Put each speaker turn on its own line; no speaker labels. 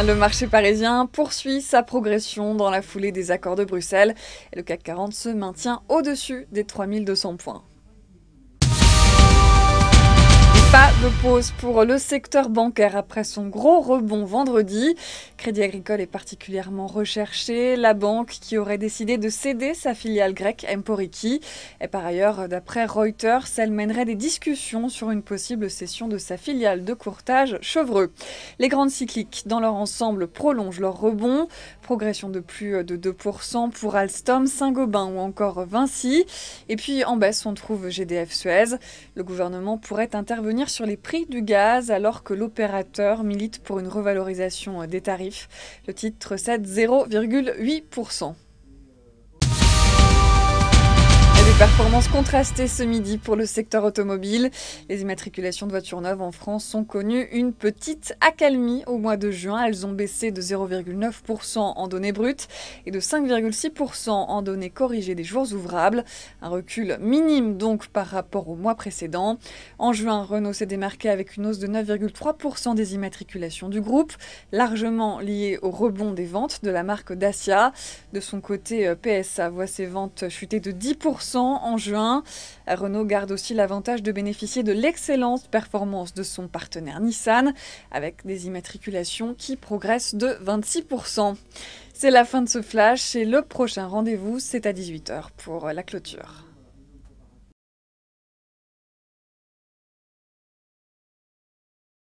Le marché parisien poursuit sa progression dans la foulée des accords de Bruxelles et le CAC 40 se maintient au-dessus des 3200 points. Pas de pause pour le secteur bancaire après son gros rebond vendredi. Crédit Agricole est particulièrement recherché. La banque qui aurait décidé de céder sa filiale grecque Emporiki. Et par ailleurs, d'après Reuters, elle mènerait des discussions sur une possible cession de sa filiale de courtage Chevreux. Les grandes cycliques, dans leur ensemble, prolongent leur rebond. Progression de plus de 2% pour Alstom, Saint-Gobain ou encore Vinci. Et puis en baisse, on trouve GDF Suez. Le gouvernement pourrait intervenir sur les prix du gaz alors que l'opérateur milite pour une revalorisation des tarifs. Le titre cède 0,8%. Des performances contrastées ce midi pour le secteur automobile. Les immatriculations de voitures neuves en France ont connu une petite accalmie au mois de juin. Elles ont baissé de 0,9% en données brutes et de 5,6% en données corrigées des jours ouvrables. Un recul minime donc par rapport au mois précédent. En juin, Renault s'est démarqué avec une hausse de 9,3% des immatriculations du groupe, largement liée au rebond des ventes de la marque Dacia. De son côté, PSA voit ses ventes chuter de 10% en juin. Renault garde aussi l'avantage de bénéficier de l'excellente performance de son partenaire Nissan, avec des immatriculations qui progressent de 26%. C'est la fin de ce flash et le prochain rendez-vous, c'est à 18h pour la clôture.